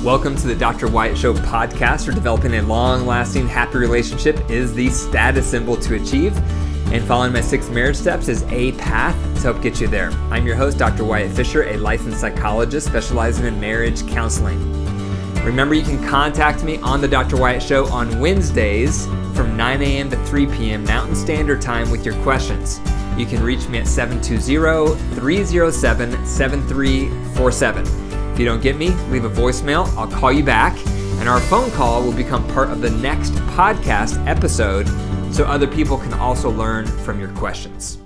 Welcome to the Dr. Wyatt Show podcast, where developing a long-lasting, happy relationship is the status symbol to achieve, and following my 6 marriage steps is a path to help get you there. I'm your host, Dr. Wyatt Fisher, a licensed psychologist specializing in marriage counseling. Remember, you can contact me on the Dr. Wyatt Show on Wednesdays from 9 a.m. to 3 p.m. Mountain Standard Time with your questions. You can reach me at 720-307-7347. If you don't get me, leave a voicemail. I'll call you back, and our phone call will become part of the next podcast episode so other people can also learn from your questions.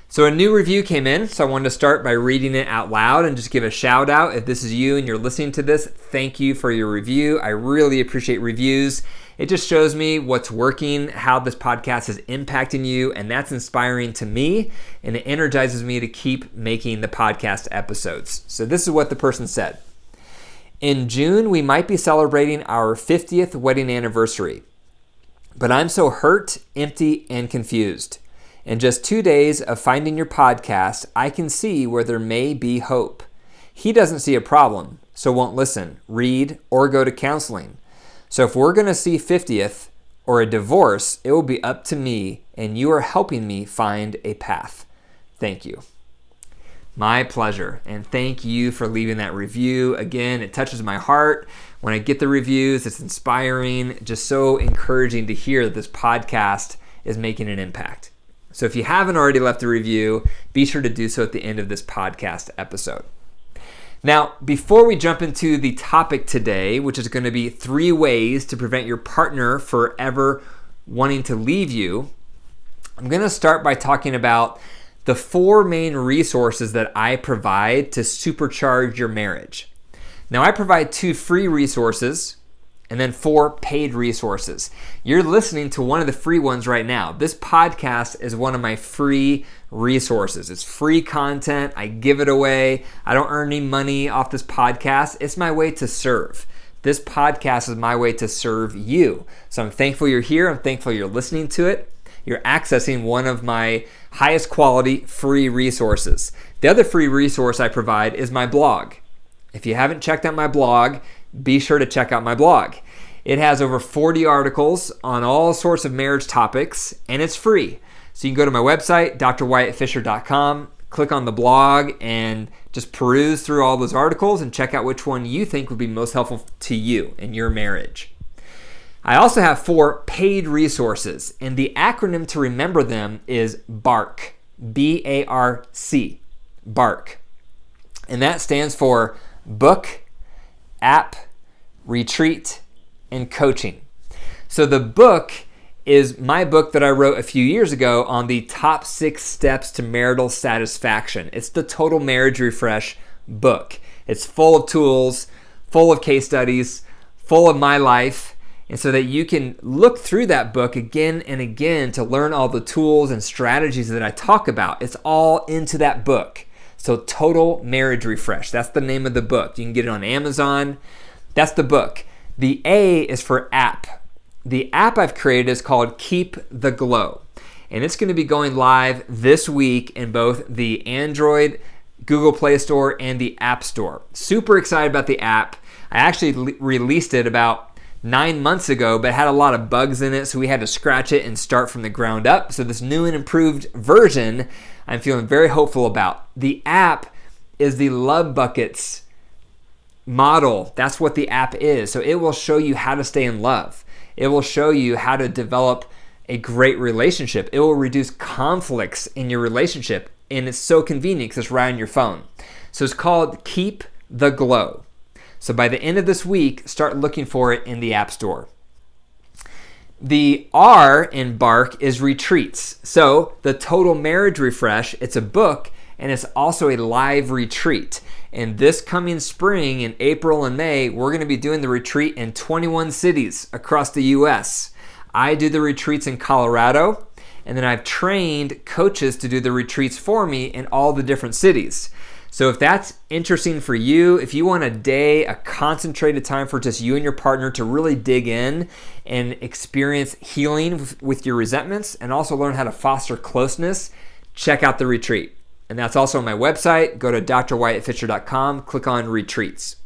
So a new review came in, so I wanted to start by reading it out loud and just give a shout out. If this is you and you're listening to this, thank you for your review. I really appreciate reviews. It just shows me what's working, how this podcast is impacting you, and that's inspiring to me, and it energizes me to keep making the podcast episodes. So this is what the person said. In June, we might be celebrating our 50th wedding anniversary, but I'm so hurt, empty, and confused. In just 2 days of finding your podcast, I can see where there may be hope. He doesn't see a problem, so won't listen, read, or go to counseling. So if we're going to see 50th or a divorce, it will be up to me, and you are helping me find a path. Thank you. My pleasure, and thank you for leaving that review. Again, it touches my heart. When I get the reviews, it's inspiring, just so encouraging to hear that this podcast is making an impact. So if you haven't already left a review, be sure to do so at the end of this podcast episode. Now, before we jump into the topic today, which is going to be 3 ways to prevent your partner forever wanting to leave you, I'm going to start by talking about the 4 main resources that I provide to supercharge your marriage. Now, I provide 2 free resources and then 4 paid resources. You're listening to one of the free ones right now. This podcast is one of my free resources. It's free content. I give it away. I don't earn any money off this podcast. It's my way to serve. This podcast is my way to serve you. So I'm thankful you're here. I'm thankful you're listening to it. You're accessing one of my highest quality free resources. The other free resource I provide is my blog. If you haven't checked out my blog, be sure to check out my blog. It has over 40 articles on all sorts of marriage topics, and it's free. So you can go to my website, drwyattfisher.com, click on the blog, and just peruse through all those articles and check out which one you think would be most helpful to you in your marriage. I also have 4 paid resources, and the acronym to remember them is BARC, B-A-R-C, BARC. And that stands for Book, App, Retreat, and Coaching. So the book is my book that I wrote a few years ago on the top 6 steps to marital satisfaction. It's the Total Marriage Refresh book. It's full of tools, full of case studies, full of my life, and so that you can look through that book again and again to learn all the tools and strategies that I talk about. It's all into that book. So Total Marriage Refresh, that's the name of the book. You can get it on Amazon. That's the book. The A is for app. The app I've created is called Keep the Glow. And it's going to be going live this week in both the Android, Google Play Store, and the App Store. Super excited about the app. I actually released it about 9 months ago, but it had a lot of bugs in it, so we had to scratch it and start from the ground up. So this new and improved version, I'm feeling very hopeful about. The app is the Love Buckets model. That's what the app is. So it will show you how to stay in love. It will show you how to develop a great relationship. It will reduce conflicts in your relationship. And it's so convenient because it's right on your phone. So it's called Keep the Glow. So by the end of this week, start looking for it in the App Store. The R in BARC is retreats. So the Total Marriage Refresh, it's a book, and it's also a live retreat. And this coming spring in April and May, we're going to be doing the retreat in 21 cities across the U.S. I do the retreats in Colorado, and then I've trained coaches to do the retreats for me in all the different cities. So if that's interesting for you, if you want a day, a concentrated time for just you and your partner to really dig in and experience healing with your resentments and also learn how to foster closeness, check out the retreat. And that's also on my website. Go to drwyattfisher.com, click on retreats.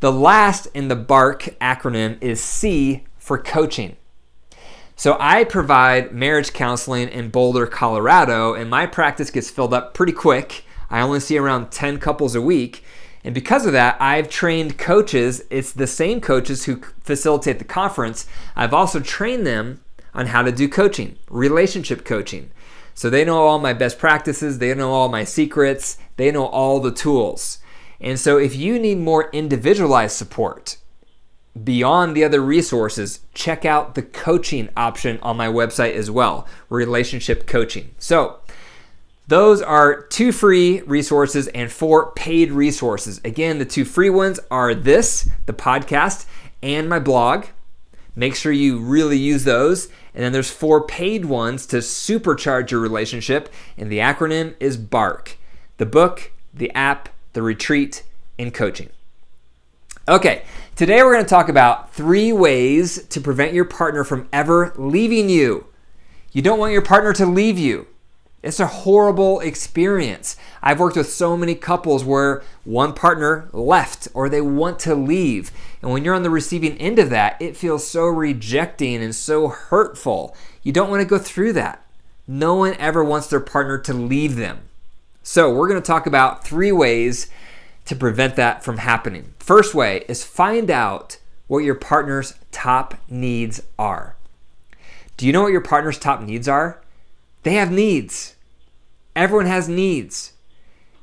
The last in the BARC acronym is C for coaching. So I provide marriage counseling in Boulder, Colorado, and my practice gets filled up pretty quick. I only see around 10 couples a week. And because of that, I've trained coaches. It's the same coaches who facilitate the conference. I've also trained them on how to do coaching, relationship coaching. So they know all my best practices. They know all my secrets. They know all the tools. And so if you need more individualized support beyond the other resources, check out the coaching option on my website as well, relationship coaching. So those are 2 free resources and 4 paid resources. Again, the 2 free ones are this, the podcast, and my blog. Make sure you really use those. And then there's 4 paid ones to supercharge your relationship, and the acronym is BARC: the book, the app, the retreat, and coaching. Okay, today we're going to talk about 3 ways to prevent your partner from ever leaving you. You don't want your partner to leave you. It's a horrible experience. I've worked with so many couples where one partner left or they want to leave. And when you're on the receiving end of that, it feels so rejecting and so hurtful. You don't want to go through that. No one ever wants their partner to leave them. So we're going to talk about 3 ways to prevent that from happening. First way is find out what your partner's top needs are. Do you know what your partner's top needs are? They have needs. Everyone has needs.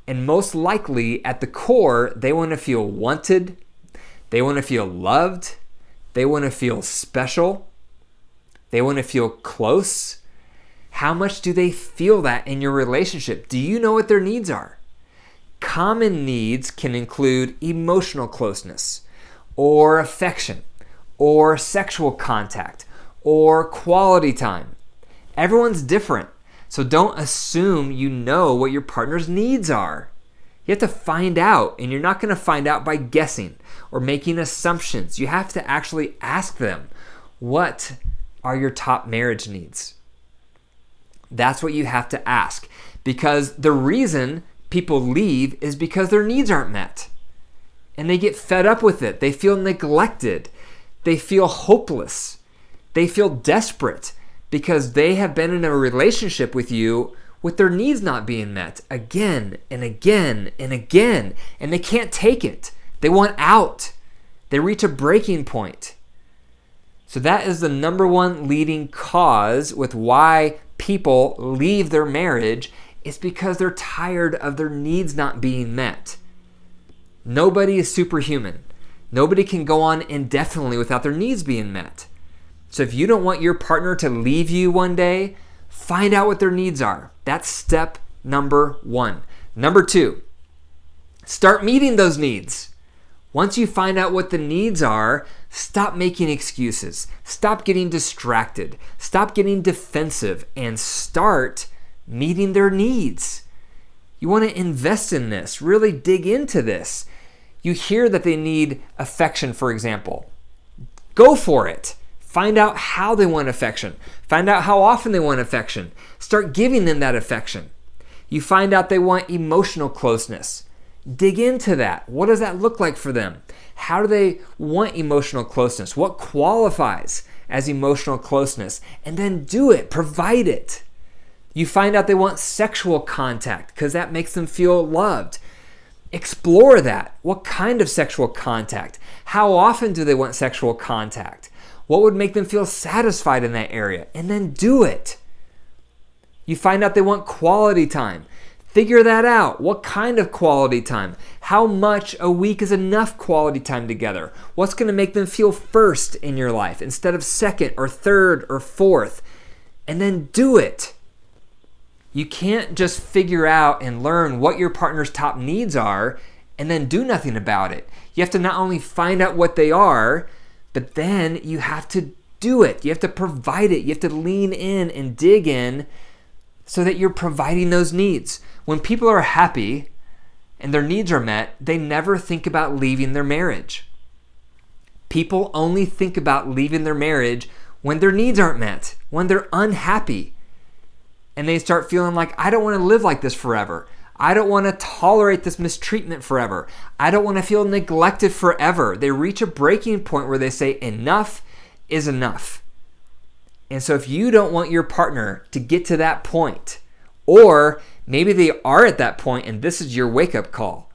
And most likely at the core, they want to feel wanted. They want to feel loved. They want to feel special. They want to feel close. How much do they feel that in your relationship? Do you know what their needs are? Common needs can include emotional closeness, or affection, or sexual contact, or quality time. Everyone's different, so don't assume you know what your partner's needs are. You have to find out, and you're not going to find out by guessing or making assumptions. You have to actually ask them, what are your top marriage needs? That's what you have to ask, because the reason people leave is because their needs aren't met. And they get fed up with it. They feel neglected. They feel hopeless. They feel desperate because they have been in a relationship with you with their needs not being met again and again and again. And they can't take it. They want out. They reach a breaking point. So that is the number one leading cause with why people leave their marriage. It's because they're tired of their needs not being met. Nobody is superhuman. Nobody can go on indefinitely without their needs being met. So if you don't want your partner to leave you one day, find out what their needs are. That's step number 1. Number 2, start meeting those needs. Once you find out what the needs are, stop making excuses. Stop getting distracted. Stop getting defensive and start meeting their needs. You want to invest in this, really dig into this. You hear that they need affection, for example. Go for it. Find out how they want affection. Find out how often they want affection. Start giving them that affection. You find out they want emotional closeness. Dig into that. What does that look like for them? How do they want emotional closeness? What qualifies as emotional closeness? And then do it. Provide it. You find out they want sexual contact because that makes them feel loved. Explore that. What kind of sexual contact? How often do they want sexual contact? What would make them feel satisfied in that area? And then do it. You find out they want quality time. Figure that out. What kind of quality time? How much a week is enough quality time together? What's going to make them feel first in your life instead of second or third or fourth? And then do it. You can't just figure out and learn what your partner's top needs are and then do nothing about it. You have to not only find out what they are, but then you have to do it. You have to provide it. You have to lean in and dig in so that you're providing those needs. When people are happy and their needs are met, they never think about leaving their marriage. People only think about leaving their marriage when their needs aren't met, when they're unhappy. And they start feeling like, I don't want to live like this forever. I don't want to tolerate this mistreatment forever. I don't want to feel neglected forever. They reach a breaking point where they say enough is enough. And so if you don't want your partner to get to that point, or maybe they are at that point and this is your wake-up call,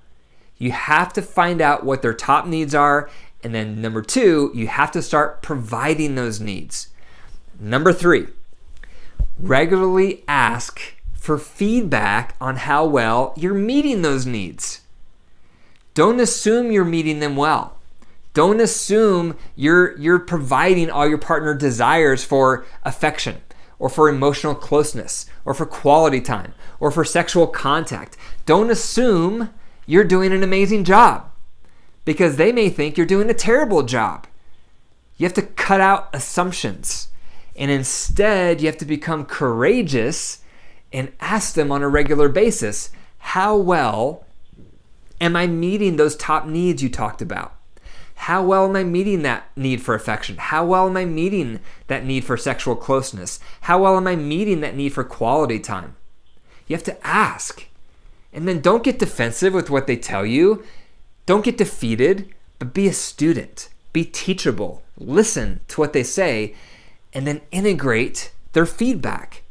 you have to find out what their top needs are. And then number 2, you have to start providing those needs. Number 3, regularly ask for feedback on how well you're meeting those needs. Don't assume you're meeting them well. Don't assume you're providing all your partner desires for affection or for emotional closeness or for quality time or for sexual contact. Don't assume you're doing an amazing job because they may think you're doing a terrible job. You have to cut out assumptions, and instead you have to become courageous and ask them on a regular basis, how well am I meeting those top needs you talked about? How well am I meeting that need for affection? How well am I meeting that need for sexual closeness? How well am I meeting that need for quality time? You have to ask. And then don't get defensive with what they tell you. Don't get defeated, but be a student. Be teachable. Listen to what they say, and then integrate their feedback.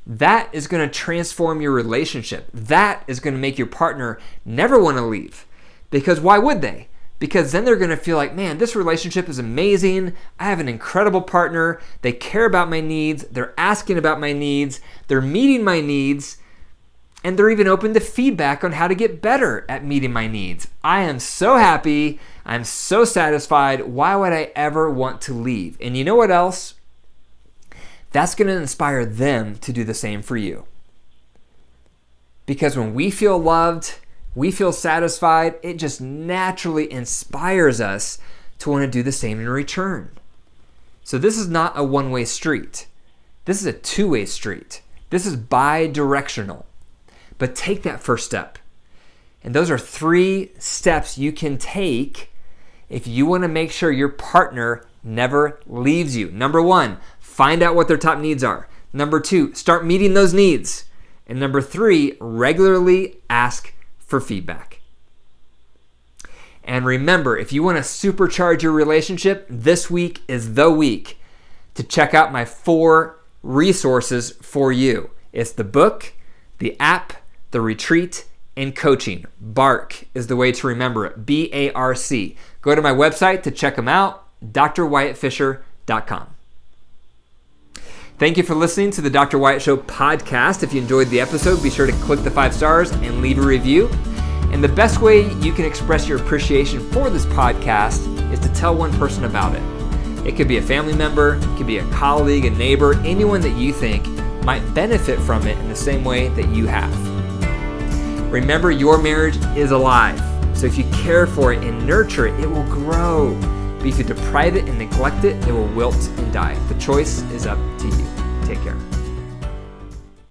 That is going to transform your relationship. That is going to make your partner never want to leave. Because why would they? Because then they're going to feel like, man, this relationship is amazing. I have an incredible partner. They care about my needs. They're asking about my needs. They're meeting my needs. And they're even open to feedback on how to get better at meeting my needs. I am so happy. I'm so satisfied. Why would I ever want to leave? And you know what else? That's going to inspire them to do the same for you. Because when we feel loved, we feel satisfied, it just naturally inspires us to want to do the same in return. So this is not a one-way street. This is a two-way street. This is bi-directional. But take that first step. And those are 3 steps you can take if you want to make sure your partner never leaves you. Number 1, find out what their top needs are. Number 2, start meeting those needs. And number 3, regularly ask for feedback. And remember, if you want to supercharge your relationship, this week is the week to check out my 4 resources for you. It's the book, the app, the retreat, and coaching. BARC is the way to remember it. BARC. Go to my website to check them out, drwyattfisher.com. Thank you for listening to the Dr. Wyatt Show podcast. If you enjoyed the episode, be sure to click the 5 stars and leave a review. And the best way you can express your appreciation for this podcast is to tell one person about it. It could be a family member, it could be a colleague, a neighbor, anyone that you think might benefit from it in the same way that you have. Remember, your marriage is alive. So if you care for it and nurture it, it will grow. But if you deprive it and neglect it, it will wilt and die. The choice is up to you. Take care.